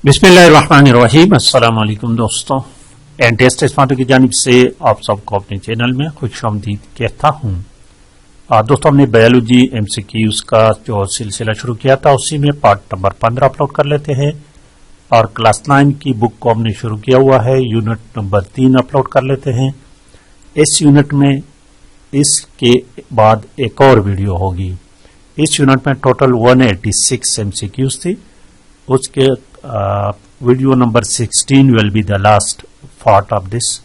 बिस्मिल्लाहिर्रहमानिर्रहीम। अस्सलाम वालेकुम दोस्तों, एनटीएस स्मार्ट की जानिब से आप सबको अपने चैनल में खुशामदीद कहता हूँ। दोस्तों, हमने बायोलॉजी एमसीक्यूज का जो सिलसिला शुरू किया था उसी में पार्ट नंबर 15 अपलोड कर लेते हैं और क्लास 9 की बुक को हमने शुरू किया हुआ है। यूनिट नंबर 3 अपलोड कर लेते हैं। इस यूनिट में इसके बाद एक और वीडियो होगी। इस यूनिट में टोटल 186 एमसीक्यूज थी। उसके video number 16 will be the last part of this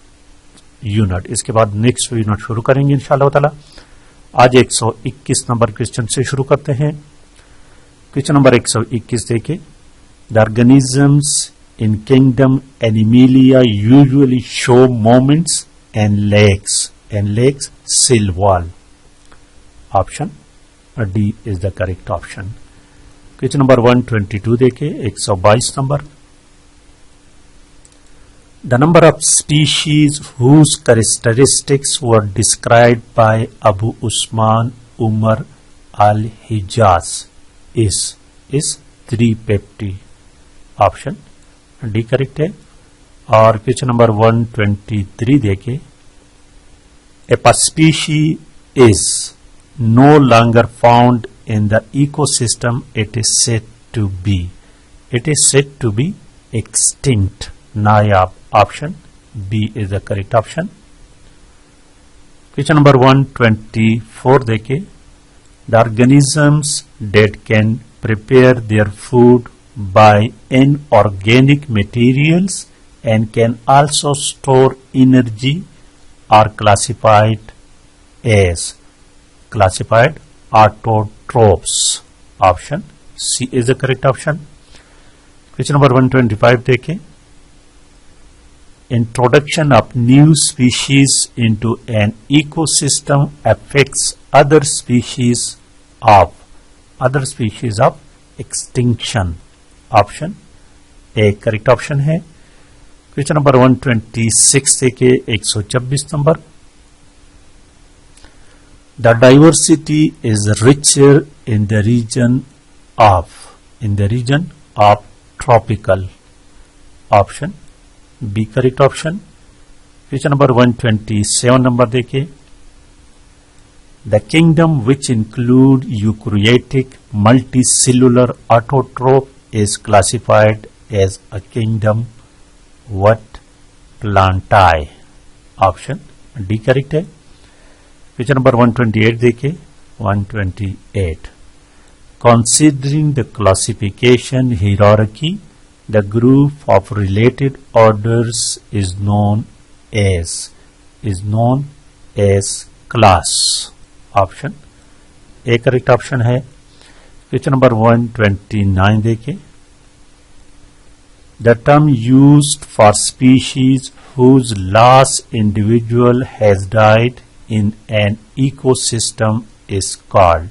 unit. इसके बाद नेक्स्ट यूनिट शुरू करेंगे इंशाअल्लाह ताला। आज 121 नंबर क्वेश्चन से शुरू करते हैं। क्वेश्चन नंबर 121 देखिए, the organisms in kingdom Animalia usually show moments and lacks cell wall. Option D is the correct option. Question number 122 देखे, 122 number, the number of species whose characteristics were described by Abu Usman Umar al Hijaz is 350। Option D correct है। और question number 123 देखे, a species is no longer found in the ecosystem it is said to be extinct. नायाब। Option B is the correct option. Question number 124 देखे, the organisms that can prepare their food by inorganic materials and can also store energy are classified autotrophs. Option C is the correct option. Question number 125 देखें, introduction of new species into an ecosystem affects other species of extinction. Option A correct option है। Question number 126 देखें, 126 number, the diversity is richer in the region of tropical. Option B correct option. Question number 127 number देखिए, the kingdom which include eukaryotic multicellular autotroph is classified as a kingdom what? Plantae. Option D correct है। Question number 128 देखिए, 128, considering the classification hierarchy, the group of related orders is known as class. Option A correct option है। Question number 129 देखिए, the term used for species whose last individual has died in an ecosystem is called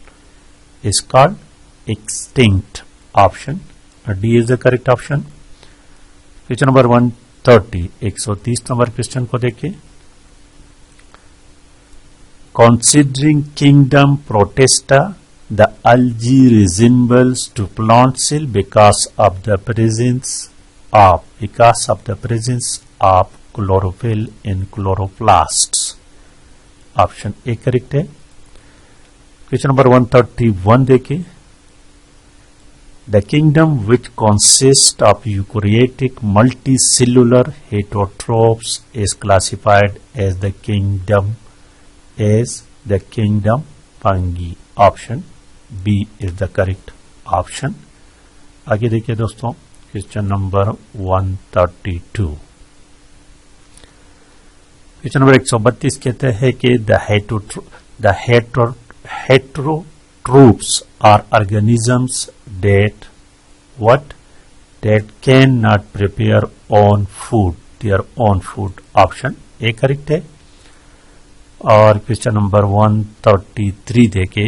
extinct. Option D is the correct option. Question number 130, 130 number question को देखिए, considering kingdom Protista, the algae resembles to plant cell because of the presence of chlorophyll in chloroplasts. Option A correct है। Question number 131 देखें, the kingdom which consist of eukaryotic multicellular heterotrophs is classified as the kingdom fungi. Option B is the correct option. आगे देखिए दोस्तों, question number 132, question number 132 कहते हैं कि the heterotrophs are organisms that can not prepare their own food. Option A correct है। और question number 133 देखे,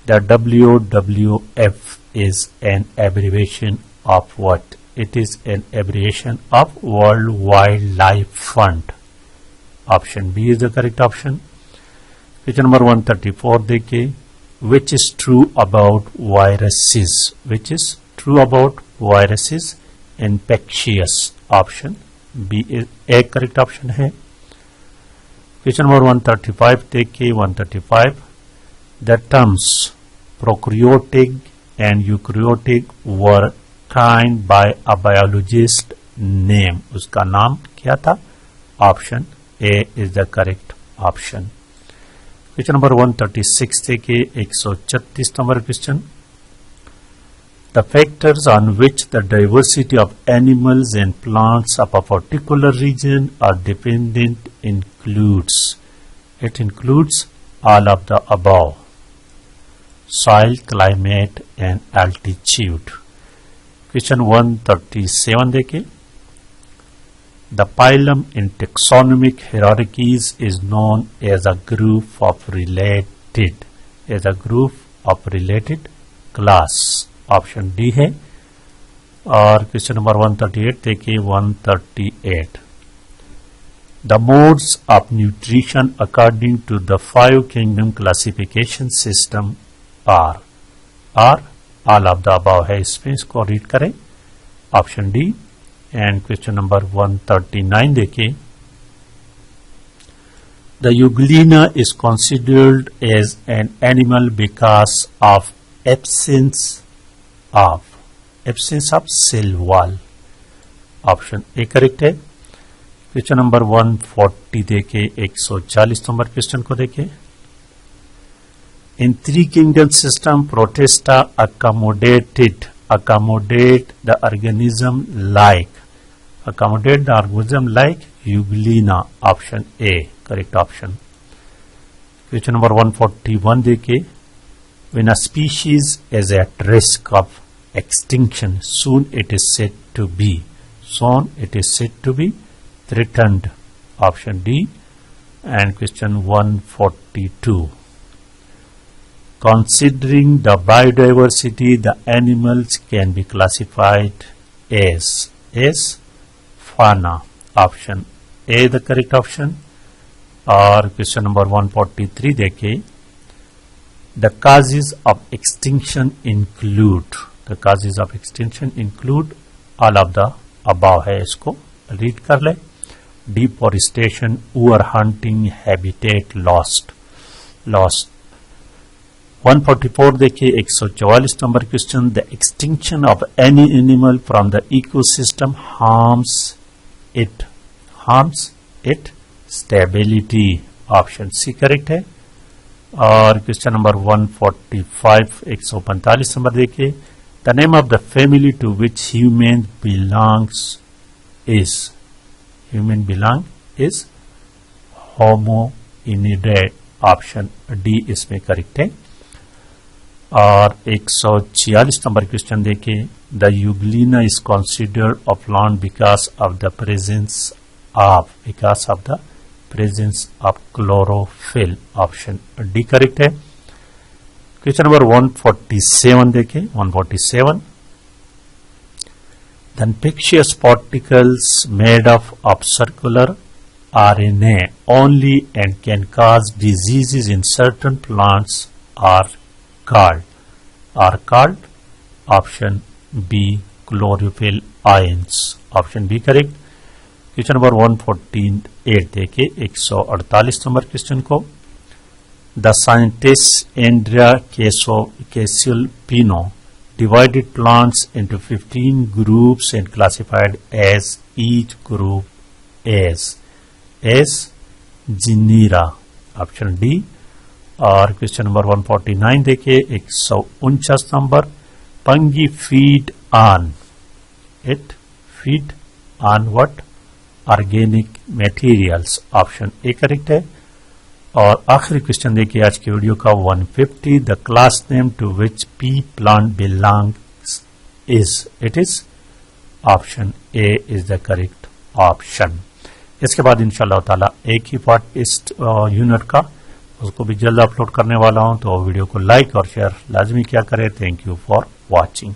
the WWF is an abbreviation of what? It is an abbreviation of World Wild Life Fund. Option B is the correct option. Question number 134 देखिए, which is true about viruses infectious. Option B is a correct option है. Question number 135 देखिए 135. The terms prokaryotic and eukaryotic were coined by a biologist name. उसका नाम क्या था? Option A is the correct option. Question number 136 देखिए 136 number question. The factors on which the diversity of animals and plants of a particular region are dependent includes. It includes all of the above: soil, climate, and altitude. Question 137 देखिए. The phylum in taxonomic hierarchies is known as a group of related class. Option D है. और question number 138 देखिए 138. The modes of nutrition according to the 5 kingdom classification system are all of the above है. इसमें इसको read करें. Option D. And question number 139 देखिए. The Euglena is considered as an animal because of absence of cell wall. Option A correct है. Question number 140 देखे 140 number question को देखे. इन 3 kingdom system protista accommodate the organism like Euglena. Option A correct option. Question number 141 देखे. When a species is at risk of extinction, soon it is said to be threatened. Option D. And question 142. Considering the biodiversity, the animals can be classified as fauna. Option A the correct option. और question number 143 देखिए. The causes of extinction include all of the above है. इसको read कर ले. Deforestation, overhunting, habitat lost. 144 देखिए 144 number question. The extinction of any animal from the ecosystem harms its stability. Option C correct है. और question number 145 145 number देखिए. The name of the family to which human belong is Hominidae. Option D इसमें correct है. और 146 number question देखिए. The Euglena is considered a plant because of the presence of chlorophyll. Option D correct है. Question number 147 देखें 147. The infectious particles made of circular RNA only and can cause diseases in certain plants are called option B chlorophyll ions. Option B correct. Question number 148 देखिए 148 number question को. The scientist Andrea Cesalpino divided plants into 15 groups and classified as each group as genera. Option D. और question number 149 देखिए 149 number. Fungi feed on what? Organic materials. Option A correct है. और आखिरी question देखिए आज की video का 150. The class name to which pea plant belongs it is option A is the correct option. इसके बाद इंशाल्लाह ताला एक ही पार्ट इस यूनिट का उसको भी जल्द अपलोड करने वाला हूं. तो वीडियो को लाइक और शेयर लाजमी क्या करें. Thank you for watching.